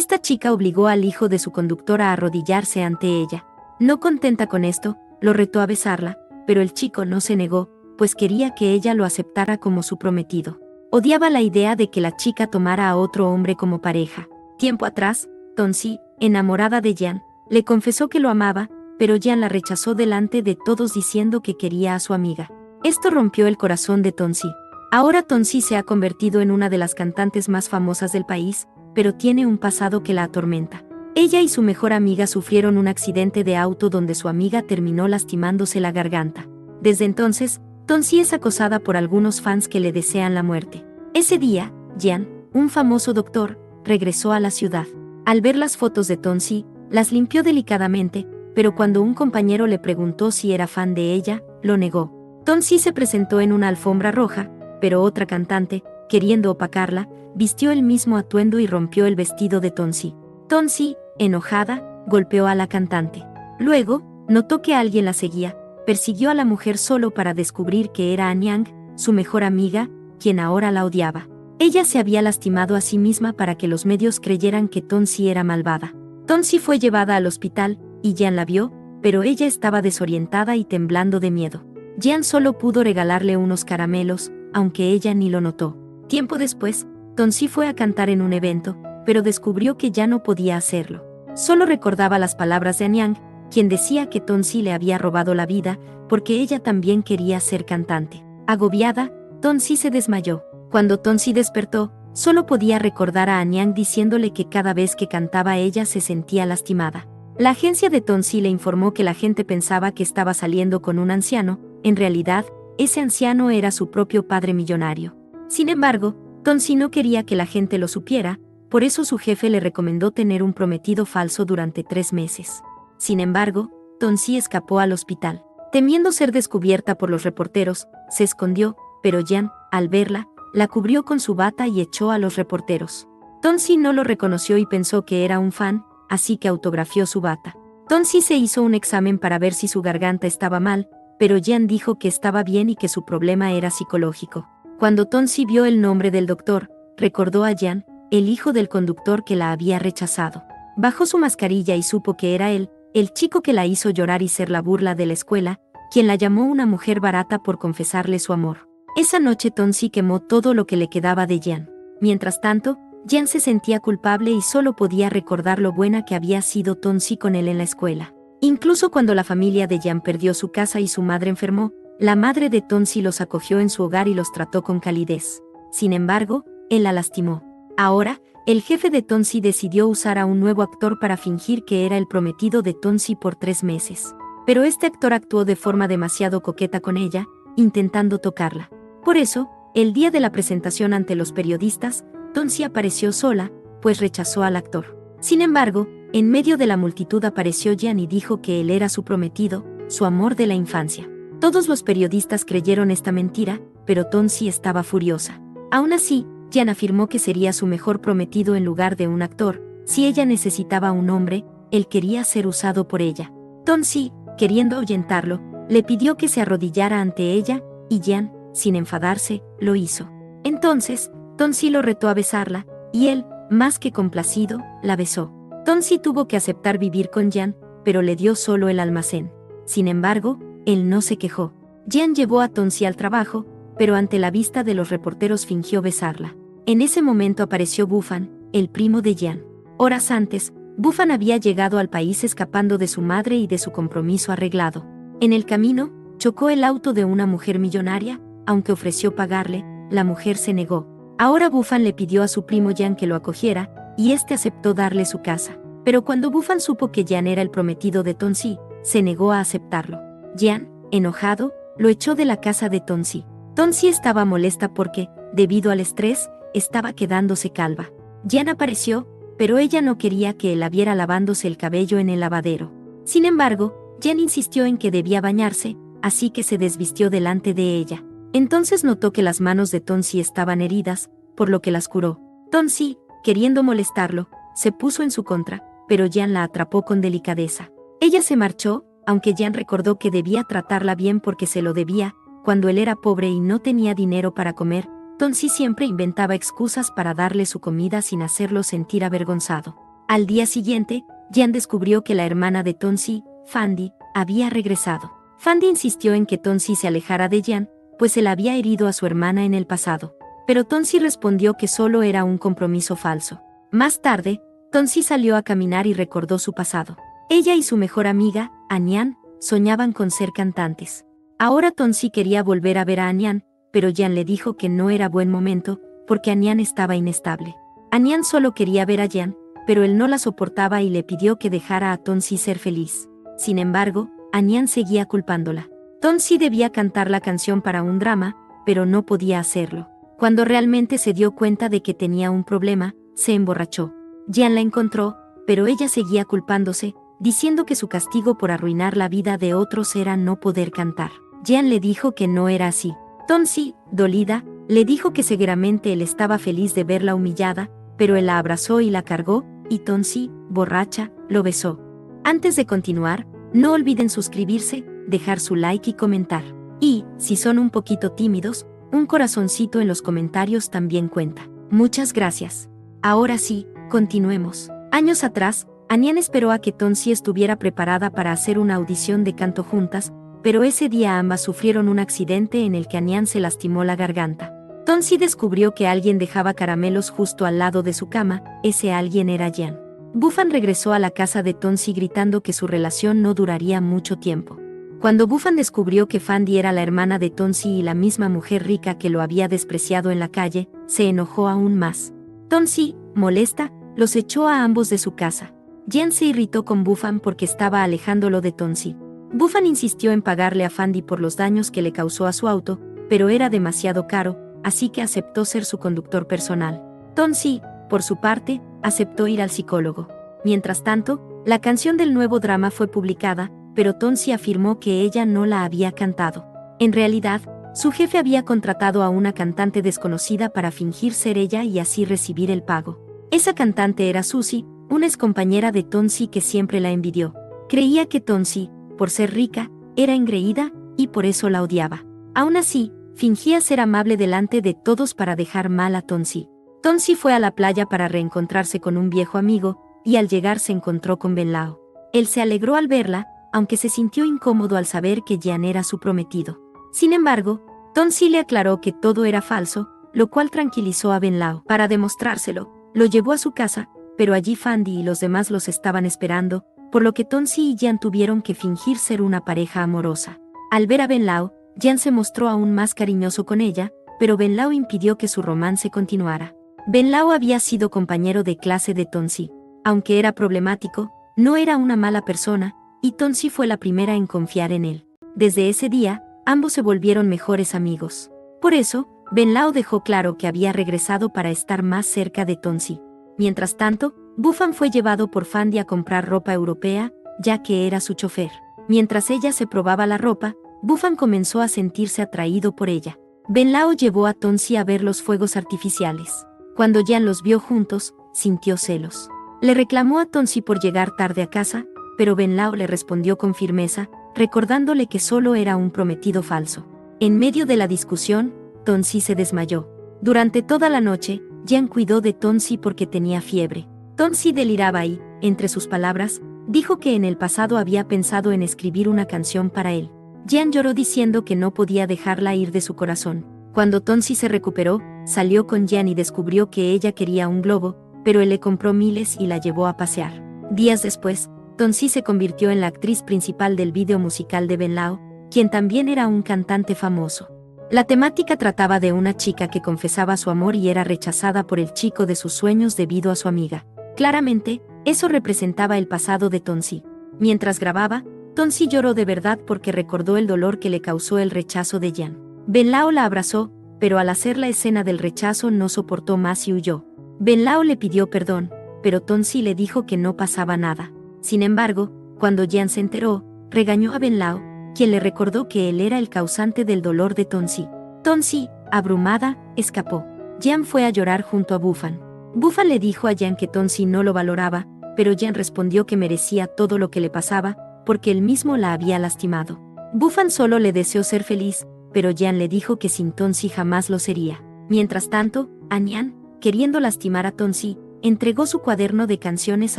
Esta chica obligó al hijo de su conductor a arrodillarse ante ella. No contenta con esto, lo retó a besarla, pero el chico no se negó, pues quería que ella lo aceptara como su prometido. Odiaba la idea de que la chica tomara a otro hombre como pareja. Tiempo atrás, Tonsi, enamorada de Jian, le confesó que lo amaba, pero Jian la rechazó delante de todos diciendo que quería a su amiga. Esto rompió el corazón de Tonsi. Ahora Tonsi se ha convertido en una de las cantantes más famosas del país, pero tiene un pasado que la atormenta. Ella y su mejor amiga sufrieron un accidente de auto donde su amiga terminó lastimándose la garganta. Desde entonces, Tonsi es acosada por algunos fans que le desean la muerte. Ese día, Jian, un famoso doctor, regresó a la ciudad. Al ver las fotos de Tonsi, las limpió delicadamente, pero cuando un compañero le preguntó si era fan de ella, lo negó. Tonsi se presentó en una alfombra roja, pero otra cantante, queriendo opacarla, vistió el mismo atuendo y rompió el vestido de Tonsi. Tonsi, enojada, golpeó a la cantante. Luego, notó que alguien la seguía, persiguió a la mujer solo para descubrir que era Anyang, su mejor amiga, quien ahora la odiaba. Ella se había lastimado a sí misma para que los medios creyeran que Tonsi era malvada. Tonsi fue llevada al hospital, y Jian la vio, pero ella estaba desorientada y temblando de miedo. Jian solo pudo regalarle unos caramelos, aunque ella ni lo notó. Tiempo después, Tonsi fue a cantar en un evento, pero descubrió que ya no podía hacerlo. Solo recordaba las palabras de Anyang, quien decía que Tonsi le había robado la vida, porque ella también quería ser cantante. Agobiada, Tonsi se desmayó. Cuando Tonsi despertó, solo podía recordar a Anyang diciéndole que cada vez que cantaba ella se sentía lastimada. La agencia de Tonsi le informó que la gente pensaba que estaba saliendo con un anciano. En realidad, ese anciano era su propio padre millonario. Sin embargo, Tonsi no quería que la gente lo supiera, por eso su jefe le recomendó tener un prometido falso durante 3 meses. Sin embargo, Tonsi escapó al hospital. Temiendo ser descubierta por los reporteros, se escondió, pero Jian, al verla, la cubrió con su bata y echó a los reporteros. Tonsi no lo reconoció y pensó que era un fan, así que autografió su bata. Tonsi se hizo un examen para ver si su garganta estaba mal, pero Jian dijo que estaba bien y que su problema era psicológico. Cuando Tonsi vio el nombre del doctor, recordó a Jian, el hijo del conductor que la había rechazado. Bajó su mascarilla y supo que era él, el chico que la hizo llorar y ser la burla de la escuela, quien la llamó una mujer barata por confesarle su amor. Esa noche Tonsi quemó todo lo que le quedaba de Jian. Mientras tanto, Jian se sentía culpable y solo podía recordar lo buena que había sido Tonsi con él en la escuela. Incluso cuando la familia de Jian perdió su casa y su madre enfermó, la madre de Tonsi los acogió en su hogar y los trató con calidez. Sin embargo, él la lastimó. Ahora, el jefe de Tonsi decidió usar a un nuevo actor para fingir que era el prometido de Tonsi por 3 meses. Pero este actor actuó de forma demasiado coqueta con ella, intentando tocarla. Por eso, el día de la presentación ante los periodistas, Tonsi apareció sola, pues rechazó al actor. Sin embargo, en medio de la multitud apareció Jian y dijo que él era su prometido, su amor de la infancia. Todos los periodistas creyeron esta mentira, pero Tonsi estaba furiosa. Aún así, Jian afirmó que sería su mejor prometido en lugar de un actor. Si ella necesitaba un hombre, él quería ser usado por ella. Tonsi, queriendo ahuyentarlo, le pidió que se arrodillara ante ella, y Jian, sin enfadarse, lo hizo. Entonces, Tonsi lo retó a besarla, y él, más que complacido, la besó. Tonsi tuvo que aceptar vivir con Jian, pero le dio solo el almacén. Sin embargo, él no se quejó. Jian llevó a Tonsi al trabajo, pero ante la vista de los reporteros fingió besarla. En ese momento apareció Bufan, el primo de Jian. Horas antes, Bufan había llegado al país escapando de su madre y de su compromiso arreglado. En el camino, chocó el auto de una mujer millonaria, aunque ofreció pagarle, la mujer se negó. Ahora Bufan le pidió a su primo Jian que lo acogiera, y este aceptó darle su casa. Pero cuando Bufan supo que Jian era el prometido de Tonsi, se negó a aceptarlo. Jian, enojado, lo echó de la casa de Tonsi. Tonsi estaba molesta porque, debido al estrés, estaba quedándose calva. Jian apareció, pero ella no quería que él la viera lavándose el cabello en el lavadero. Sin embargo, Jian insistió en que debía bañarse, así que se desvistió delante de ella. Entonces notó que las manos de Tonsi estaban heridas, por lo que las curó. Tonsi, queriendo molestarlo, se puso en su contra, pero Jian la atrapó con delicadeza. Ella se marchó, aunque Jian recordó que debía tratarla bien porque se lo debía. Cuando él era pobre y no tenía dinero para comer, Tonsi siempre inventaba excusas para darle su comida sin hacerlo sentir avergonzado. Al día siguiente, Jean descubrió que la hermana de Tonsi, Fandy, había regresado. Fandy insistió en que Tonsi se alejara de Jean, pues él había herido a su hermana en el pasado. Pero Tonsi respondió que solo era un compromiso falso. Más tarde, Tonsi salió a caminar y recordó su pasado. Ella y su mejor amiga, Anyan, soñaban con ser cantantes. Ahora Tonsi quería volver a ver a Anyan, pero Jean le dijo que no era buen momento, porque Anyan estaba inestable. Anyan solo quería ver a Jean, pero él no la soportaba y le pidió que dejara a Tonsi ser feliz. Sin embargo, Anyan seguía culpándola. Tonsi debía cantar la canción para un drama, pero no podía hacerlo. Cuando realmente se dio cuenta de que tenía un problema, se emborrachó. Jean la encontró, pero ella seguía culpándose, diciendo que su castigo por arruinar la vida de otros era no poder cantar. Jean le dijo que no era así. Tonsi, dolida, le dijo que seguramente él estaba feliz de verla humillada, pero él la abrazó y la cargó, y Tonsi, borracha, lo besó. Antes de continuar, no olviden suscribirse, dejar su like y comentar. Y, si son un poquito tímidos, un corazoncito en los comentarios también cuenta. Muchas gracias. Ahora sí, continuemos. Años atrás, Anyan esperó a que Tonsi estuviera preparada para hacer una audición de canto juntas, pero ese día ambas sufrieron un accidente en el que Anyan se lastimó la garganta. Tonsi descubrió que alguien dejaba caramelos justo al lado de su cama, ese alguien era Jean. Buffan regresó a la casa de Tonsi gritando que su relación no duraría mucho tiempo. Cuando Buffan descubrió que Fandy era la hermana de Tonsi y la misma mujer rica que lo había despreciado en la calle, se enojó aún más. Tonsi, molesta, los echó a ambos de su casa. Jean se irritó con Buffan porque estaba alejándolo de Tonsi. Buffan insistió en pagarle a Fandy por los daños que le causó a su auto, pero era demasiado caro, así que aceptó ser su conductor personal. Tonsi, por su parte, aceptó ir al psicólogo. Mientras tanto, la canción del nuevo drama fue publicada, pero Tonsi afirmó que ella no la había cantado. En realidad, su jefe había contratado a una cantante desconocida para fingir ser ella y así recibir el pago. Esa cantante era Susie, una excompañera de Tonsi que siempre la envidió. Creía que Tonsi, por ser rica, era engreída, y por eso la odiaba. Aún así, fingía ser amable delante de todos para dejar mal a Tonsi. Tonsi fue a la playa para reencontrarse con un viejo amigo, y al llegar se encontró con Benlao. Él se alegró al verla, aunque se sintió incómodo al saber que Jean era su prometido. Sin embargo, Tonsi le aclaró que todo era falso, lo cual tranquilizó a Benlao. Para demostrárselo, lo llevó a su casa, pero allí Fandy y los demás los estaban esperando, por lo que Tonsi y Jean tuvieron que fingir ser una pareja amorosa. Al ver a Benlao, Jean se mostró aún más cariñoso con ella, pero Benlao impidió que su romance continuara. Benlao había sido compañero de clase de Tonsi. Aunque era problemático, no era una mala persona, y Tonsi fue la primera en confiar en él. Desde ese día, ambos se volvieron mejores amigos. Por eso, Benlao dejó claro que había regresado para estar más cerca de Tonsi. Mientras tanto, Buffan fue llevado por Fandy a comprar ropa europea, ya que era su chofer. Mientras ella se probaba la ropa, Buffan comenzó a sentirse atraído por ella. Benlao llevó a Tonsi a ver los fuegos artificiales. Cuando Jean los vio juntos, sintió celos. Le reclamó a Tonsi por llegar tarde a casa, pero Benlao le respondió con firmeza, recordándole que solo era un prometido falso. En medio de la discusión, Tonsi se desmayó. Durante toda la noche, Jean cuidó de Tonsi porque tenía fiebre. Tonsi deliraba y, entre sus palabras, dijo que en el pasado había pensado en escribir una canción para él. Jean lloró diciendo que no podía dejarla ir de su corazón. Cuando Tonsi se recuperó, salió con Jean y descubrió que ella quería un globo, pero él le compró miles y la llevó a pasear. Días después, Tonsi se convirtió en la actriz principal del vídeo musical de Benlao, quien también era un cantante famoso. La temática trataba de una chica que confesaba su amor y era rechazada por el chico de sus sueños debido a su amiga. Claramente, eso representaba el pasado de Tonsi. Mientras grababa, Tonsi lloró de verdad porque recordó el dolor que le causó el rechazo de Jean. Benlao la abrazó, pero al hacer la escena del rechazo no soportó más y huyó. Benlao le pidió perdón, pero Tonsi le dijo que no pasaba nada. Sin embargo, cuando Jean se enteró, regañó a Benlao, quien le recordó que él era el causante del dolor de Tonsi. Tonsi, abrumada, escapó. Jean fue a llorar junto a Buffan. Buffan le dijo a Jean que Tonsi no lo valoraba, pero Jean respondió que merecía todo lo que le pasaba, porque él mismo la había lastimado. Buffan solo le deseó ser feliz, pero Jean le dijo que sin Tonsi jamás lo sería. Mientras tanto, Anyan, queriendo lastimar a Tonsi, entregó su cuaderno de canciones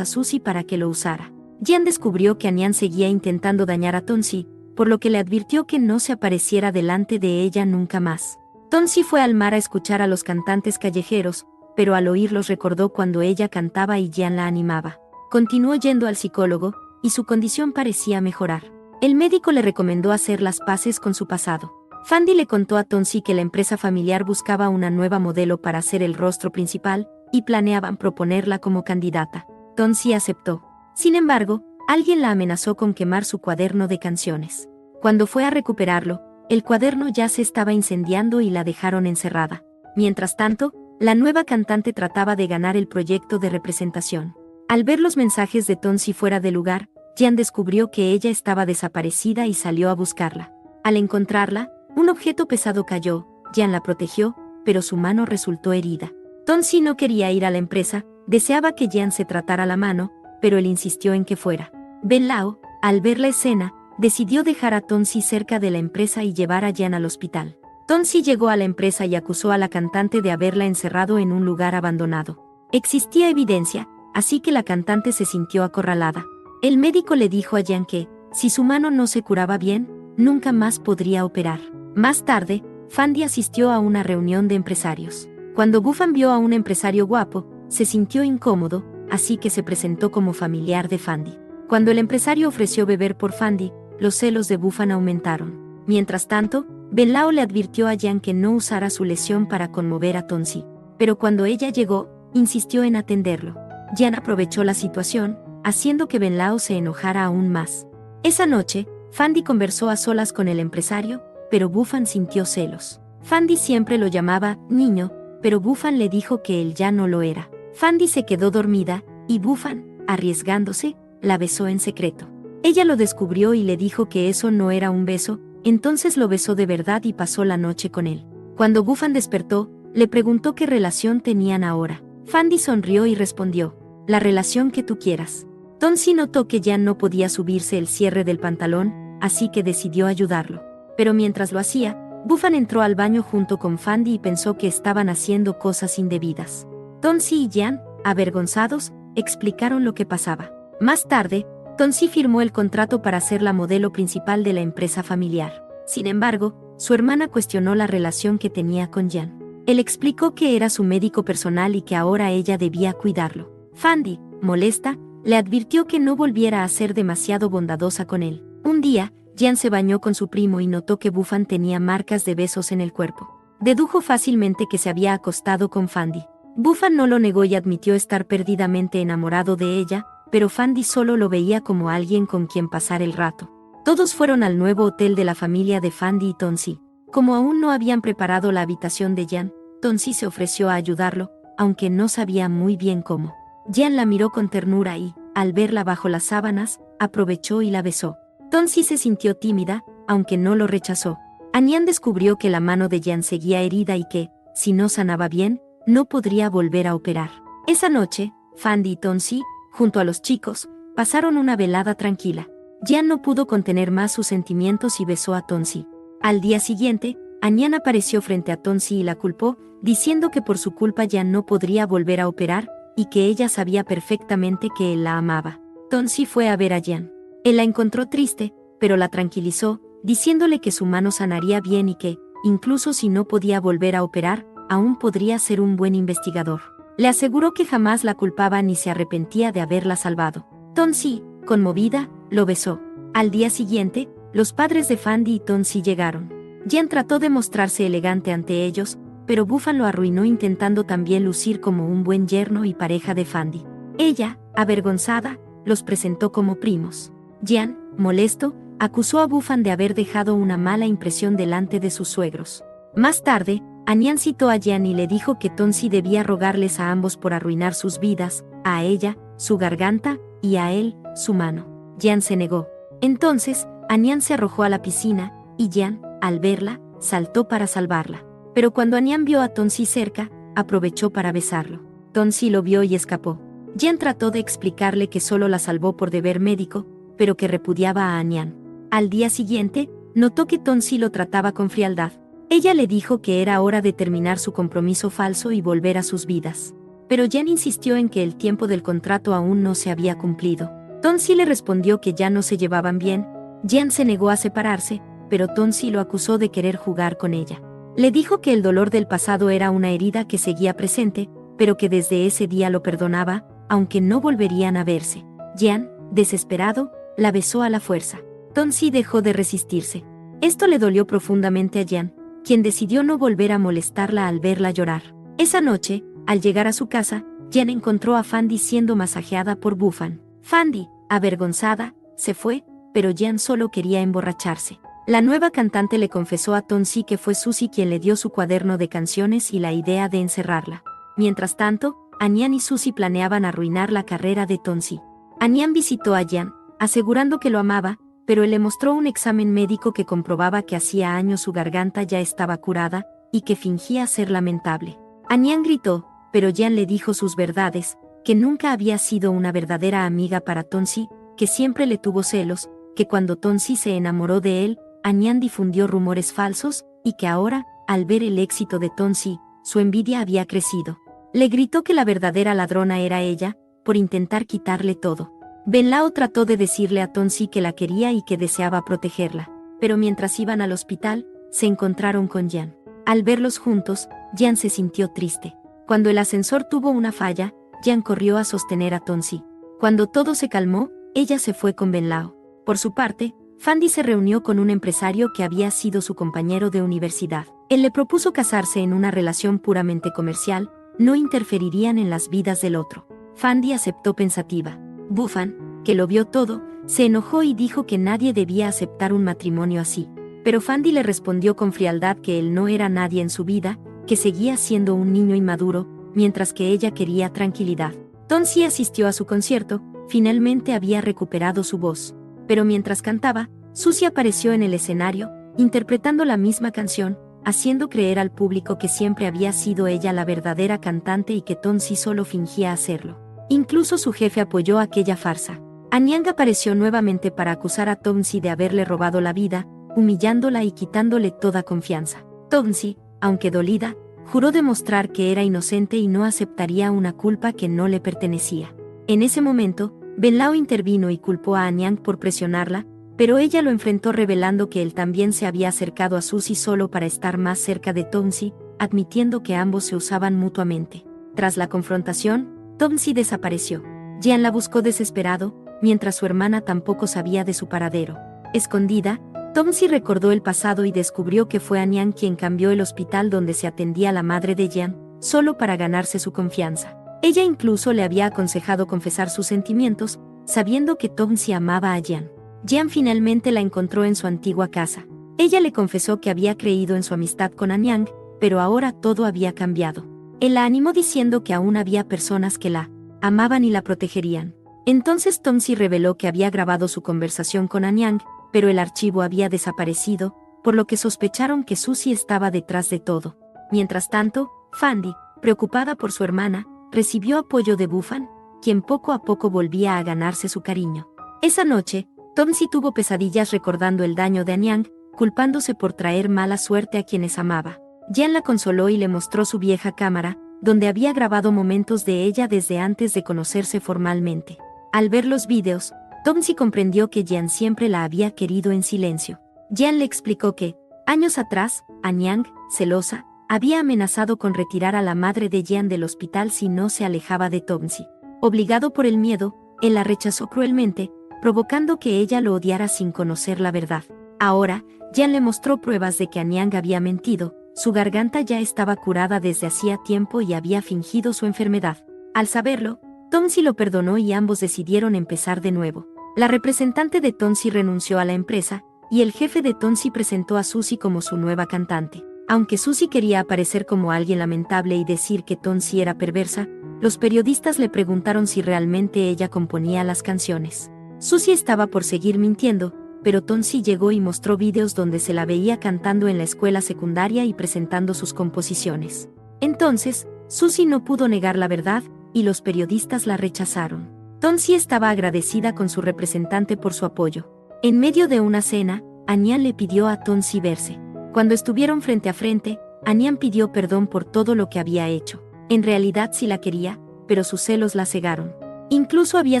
a Suzy para que lo usara. Jian descubrió que Anian seguía intentando dañar a Tonsi, por lo que le advirtió que no se apareciera delante de ella nunca más. Tonsi fue al mar a escuchar a los cantantes callejeros, pero al oírlos recordó cuando ella cantaba y Jian la animaba. Continuó yendo al psicólogo, y su condición parecía mejorar. El médico le recomendó hacer las paces con su pasado. Fandy le contó a Tonsi que la empresa familiar buscaba una nueva modelo para ser el rostro principal, y planeaban proponerla como candidata. Tonsi aceptó. Sin embargo, alguien la amenazó con quemar su cuaderno de canciones. Cuando fue a recuperarlo, el cuaderno ya se estaba incendiando y la dejaron encerrada. Mientras tanto, la nueva cantante trataba de ganar el proyecto de representación. Al ver los mensajes de Tonsi fuera de lugar, Jian descubrió que ella estaba desaparecida y salió a buscarla. Al encontrarla, un objeto pesado cayó, Jian la protegió, pero su mano resultó herida. Tonsi no quería ir a la empresa, deseaba que Jian se tratara la mano, pero él insistió en que fuera. Ben Lao, al ver la escena, decidió dejar a Tonsi cerca de la empresa y llevar a Jian al hospital. Tonsi llegó a la empresa y acusó a la cantante de haberla encerrado en un lugar abandonado. Existía evidencia, así que la cantante se sintió acorralada. El médico le dijo a Jian que, si su mano no se curaba bien, nunca más podría operar. Más tarde, Fandy asistió a una reunión de empresarios. Cuando Bufan vio a un empresario guapo, se sintió incómodo, así que se presentó como familiar de Fandy. Cuando el empresario ofreció beber por Fandy, los celos de Bufan aumentaron. Mientras tanto, Ben Lao le advirtió a Jian que no usara su lesión para conmover a Tonsi. Pero cuando ella llegó, insistió en atenderlo. Jian aprovechó la situación, haciendo que Ben Lao se enojara aún más. Esa noche, Fandy conversó a solas con el empresario, pero Bufan sintió celos. Fandy siempre lo llamaba niño, pero Bufan le dijo que él ya no lo era. Fandy se quedó dormida, y Bufan, arriesgándose, la besó en secreto. Ella lo descubrió y le dijo que eso no era un beso, entonces lo besó de verdad y pasó la noche con él. Cuando Bufan despertó, le preguntó qué relación tenían ahora. Fandy sonrió y respondió, la relación que tú quieras. Tonsi notó que ya no podía subirse el cierre del pantalón, así que decidió ayudarlo. Pero mientras lo hacía, Bufan entró al baño junto con Fandy y pensó que estaban haciendo cosas indebidas. Tonsi y Jian, avergonzados, explicaron lo que pasaba. Más tarde, Tonsi firmó el contrato para ser la modelo principal de la empresa familiar. Sin embargo, su hermana cuestionó la relación que tenía con Jian. Él explicó que era su médico personal y que ahora ella debía cuidarlo. Fandy, molesta, le advirtió que no volviera a ser demasiado bondadosa con él. Un día, Jian se bañó con su primo y notó que Bufan tenía marcas de besos en el cuerpo. Dedujo fácilmente que se había acostado con Fandy. Bufan no lo negó y admitió estar perdidamente enamorado de ella, pero Fandy solo lo veía como alguien con quien pasar el rato. Todos fueron al nuevo hotel de la familia de Fandy y Tonsi. Como aún no habían preparado la habitación de Jian, Tonsi se ofreció a ayudarlo, aunque no sabía muy bien cómo. Jian la miró con ternura y, al verla bajo las sábanas, aprovechó y la besó. Tonsi se sintió tímida, aunque no lo rechazó. Anian descubrió que la mano de Jian seguía herida y que, si no sanaba bien, no podría volver a operar. Esa noche, Fandy y Tonsi, junto a los chicos, pasaron una velada tranquila. Jian no pudo contener más sus sentimientos y besó a Tonsi. Al día siguiente, Anian apareció frente a Tonsi y la culpó, diciendo que por su culpa Jian no podría volver a operar, y que ella sabía perfectamente que él la amaba. Tonsi fue a ver a Jian. Él la encontró triste, pero la tranquilizó, diciéndole que su mano sanaría bien y que, incluso si no podía volver a operar, aún podría ser un buen investigador. Le aseguró que jamás la culpaba ni se arrepentía de haberla salvado. Tonsi, conmovida, lo besó. Al día siguiente, los padres de Fandy y Tonsi llegaron. Jian trató de mostrarse elegante ante ellos, pero Bufan lo arruinó intentando también lucir como un buen yerno y pareja de Fandy. Ella, avergonzada, los presentó como primos. Jian, molesto, acusó a Bufan de haber dejado una mala impresión delante de sus suegros. Más tarde, Anian citó a Jian y le dijo que Tonsi debía rogarles a ambos por arruinar sus vidas, a ella, su garganta, y a él, su mano. Jian se negó. Entonces, Anian se arrojó a la piscina, y Jian, al verla, saltó para salvarla. Pero cuando Anian vio a Tonsi cerca, aprovechó para besarlo. Tonsi lo vio y escapó. Jian trató de explicarle que solo la salvó por deber médico, pero que repudiaba a Anian. Al día siguiente, notó que Tonsi lo trataba con frialdad. Ella le dijo que era hora de terminar su compromiso falso y volver a sus vidas. pero Jan insistió en que el tiempo del contrato aún no se había cumplido. Tonsi le respondió que ya no se llevaban bien. Jan se negó a separarse, pero Tonsi lo acusó de querer jugar con ella. Le dijo que el dolor del pasado era una herida que seguía presente, pero que desde ese día lo perdonaba, aunque no volverían a verse. Jan, desesperado, la besó a la fuerza. Tonsi dejó de resistirse. Esto le dolió profundamente a Jan, quien decidió no volver a molestarla al verla llorar. Esa noche, al llegar a su casa, Jan encontró a Fandy siendo masajeada por Bufan. Fandy, avergonzada, se fue, pero Jan solo quería emborracharse. La nueva cantante le confesó a Tonsi que fue Susie quien le dio su cuaderno de canciones y la idea de encerrarla. Mientras tanto, Anyan y Susie planeaban arruinar la carrera de Tonsi. Anyan visitó a Jan, asegurando que lo amaba, pero él le mostró un examen médico que comprobaba que hacía años su garganta ya estaba curada, y que fingía ser lamentable. Anyan gritó, pero Jan le dijo sus verdades, que nunca había sido una verdadera amiga para Tonsi, que siempre le tuvo celos, que cuando Tonsi se enamoró de él, Anyan difundió rumores falsos, y que ahora, al ver el éxito de Tonsi, su envidia había crecido. Le gritó que la verdadera ladrona era ella, por intentar quitarle todo. Benlao trató de decirle a Tonsi que la quería y que deseaba protegerla, pero mientras iban al hospital, se encontraron con Jan. Al verlos juntos, Jan se sintió triste. Cuando el ascensor tuvo una falla, Jan corrió a sostener a Tonsi. Cuando todo se calmó, ella se fue con Benlao. Por su parte, Fandy se reunió con un empresario que había sido su compañero de universidad. Él le propuso casarse en una relación puramente comercial, no interferirían en las vidas del otro. Fandy aceptó pensativa. Bufan, que lo vio todo, se enojó y dijo que nadie debía aceptar un matrimonio así. Pero Fandy le respondió con frialdad que él no era nadie en su vida, que seguía siendo un niño inmaduro, mientras que ella quería tranquilidad. Tonsi asistió a su concierto, finalmente había recuperado su voz. Pero mientras cantaba, Susie apareció en el escenario, interpretando la misma canción, haciendo creer al público que siempre había sido ella la verdadera cantante y que Tonsi solo fingía hacerlo. Incluso su jefe apoyó aquella farsa. Anyang apareció nuevamente para acusar a Tonsi de haberle robado la vida, humillándola y quitándole toda confianza. Tonsi, aunque dolida, juró demostrar que era inocente y no aceptaría una culpa que no le pertenecía. En ese momento, Benlao intervino y culpó a Anyang por presionarla, pero ella lo enfrentó revelando que él también se había acercado a Susie solo para estar más cerca de Tonsi, admitiendo que ambos se usaban mutuamente. Tras la confrontación, Tonsi desapareció. Jan la buscó desesperado, mientras su hermana tampoco sabía de su paradero. Escondida, Tonsi recordó el pasado y descubrió que fue Anyang quien cambió el hospital donde se atendía la madre de Jan, solo para ganarse su confianza. Ella incluso le había aconsejado confesar sus sentimientos, sabiendo que Tonsi amaba a Jan. Jan finalmente la encontró en su antigua casa. Ella le confesó que había creído en su amistad con Anyang, pero ahora todo había cambiado. Él la animó diciendo que aún había personas que la amaban y la protegerían. Entonces Tonsi reveló que había grabado su conversación con Anyang, pero el archivo había desaparecido, por lo que sospecharon que Susie estaba detrás de todo. Mientras tanto, Fandy, preocupada por su hermana, recibió apoyo de Bufan, quien poco a poco volvía a ganarse su cariño. Esa noche, Tonsi tuvo pesadillas recordando el daño de Anyang, culpándose por traer mala suerte a quienes amaba. Jan la consoló y le mostró su vieja cámara, donde había grabado momentos de ella desde antes de conocerse formalmente. Al ver los vídeos, Tonsi comprendió que Jan siempre la había querido en silencio. Jan le explicó que, años atrás, Anyang, celosa, había amenazado con retirar a la madre de Jan del hospital si no se alejaba de Tonsi. Obligado por el miedo, él la rechazó cruelmente, provocando que ella lo odiara sin conocer la verdad. Ahora, Jan le mostró pruebas de que Anyang había mentido. Su garganta ya estaba curada desde hacía tiempo y había fingido su enfermedad. Al saberlo, Tonsi lo perdonó y ambos decidieron empezar de nuevo. La representante de Tonsi renunció a la empresa, y el jefe de Tonsi presentó a Susie como su nueva cantante. Aunque Susie quería aparecer como alguien lamentable y decir que Tonsi era perversa, los periodistas le preguntaron si realmente ella componía las canciones. Susie estaba por seguir mintiendo, pero Tonsi llegó y mostró vídeos donde se la veía cantando en la escuela secundaria y presentando sus composiciones. Entonces, Susie no pudo negar la verdad, y los periodistas la rechazaron. Tonsi estaba agradecida con su representante por su apoyo. En medio de una cena, Anyang le pidió a Tonsi verse. Cuando estuvieron frente a frente, Anyang pidió perdón por todo lo que había hecho. En realidad sí la quería, pero sus celos la cegaron. Incluso había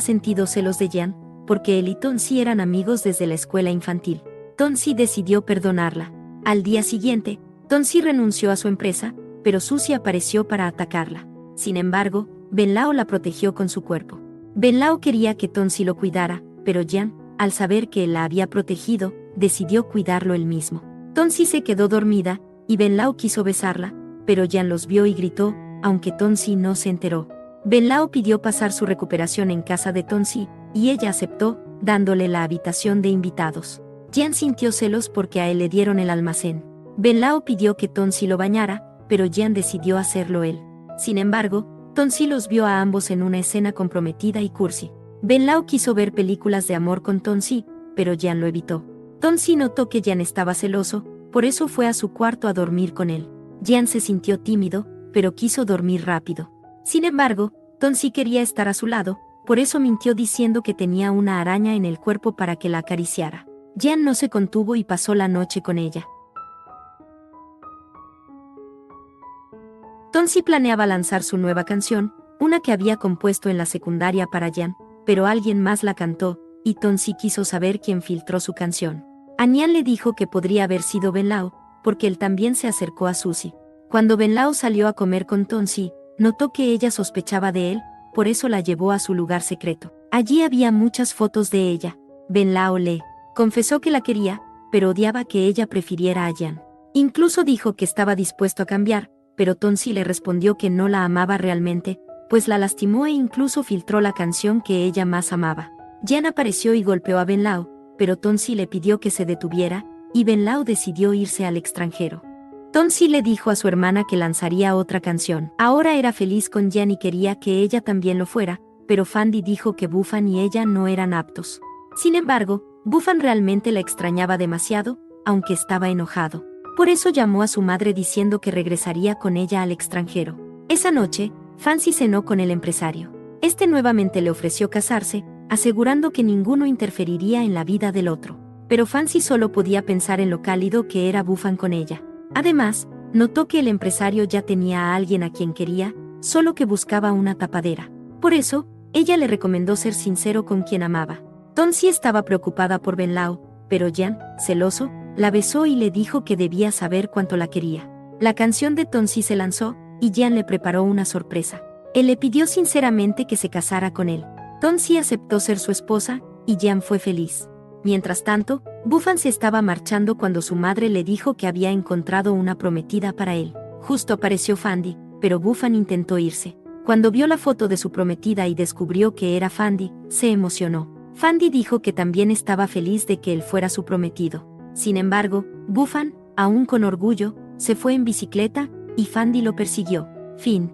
sentido celos de Jean, porque él y Tonsi eran amigos desde la escuela infantil. Tonsi decidió perdonarla. Al día siguiente, Tonsi renunció a su empresa, pero Suzy apareció para atacarla. Sin embargo, Venlao la protegió con su cuerpo. Venlao quería que Tonsi lo cuidara, pero Jean, al saber que él la había protegido, decidió cuidarlo él mismo. Tonsi se quedó dormida, y Venlao quiso besarla, pero Jean los vio y gritó, aunque Tonsi no se enteró. Venlao pidió pasar su recuperación en casa de Tonsi, y ella aceptó, dándole la habitación de invitados. Jean sintió celos porque a él le dieron el almacén. Venlao pidió que Tonsi lo bañara, pero Jean decidió hacerlo él. Sin embargo, Tonsi los vio a ambos en una escena comprometida y cursi. Venlao quiso ver películas de amor con Tonsi, pero Jean lo evitó. Tonsi notó que Jean estaba celoso, por eso fue a su cuarto a dormir con él. Jean se sintió tímido, pero quiso dormir rápido. Sin embargo, Tonsi quería estar a su lado, por eso mintió diciendo que tenía una araña en el cuerpo para que la acariciara. Jean no se contuvo y pasó la noche con ella. Tonsi planeaba lanzar su nueva canción, una que había compuesto en la secundaria para Jean, pero alguien más la cantó, y Tonsi quiso saber quién filtró su canción. Jean le dijo que podría haber sido Venlao, porque él también se acercó a Suzy. Cuando Venlao salió a comer con Tonsi, notó que ella sospechaba de él, por eso la llevó a su lugar secreto. Allí había muchas fotos de ella. Venlao le confesó que la quería, pero odiaba que ella prefiriera a Jean. Incluso dijo que estaba dispuesto a cambiar, pero Tonsi le respondió que no la amaba realmente, pues la lastimó e incluso filtró la canción que ella más amaba. Jean apareció y golpeó a Venlao, pero Tonsi le pidió que se detuviera, y Venlao decidió irse al extranjero. Tonsi le dijo a su hermana que lanzaría otra canción. Ahora era feliz con Jean y quería que ella también lo fuera, pero Fandy dijo que Bufan y ella no eran aptos. Sin embargo, Bufan realmente la extrañaba demasiado, aunque estaba enojado. Por eso llamó a su madre diciendo que regresaría con ella al extranjero. Esa noche, Fancy cenó con el empresario. Este nuevamente le ofreció casarse, asegurando que ninguno interferiría en la vida del otro. Pero Fancy solo podía pensar en lo cálido que era Bufan con ella. Además, notó que el empresario ya tenía a alguien a quien quería, solo que buscaba una tapadera. Por eso, ella le recomendó ser sincero con quien amaba. Tonsi estaba preocupada por Venlao, pero Jean, celoso, la besó y le dijo que debía saber cuánto la quería. La canción de Tonsi se lanzó, y Jean le preparó una sorpresa. Él le pidió sinceramente que se casara con él. Tonsi aceptó ser su esposa, y Jean fue feliz. Mientras tanto, Bufan se estaba marchando cuando su madre le dijo que había encontrado una prometida para él. Justo apareció Fandy, pero Bufan intentó irse. Cuando vio la foto de su prometida y descubrió que era Fandy, se emocionó. Fandy dijo que también estaba feliz de que él fuera su prometido. Sin embargo, Bufan, aún con orgullo, se fue en bicicleta, y Fandy lo persiguió. Fin.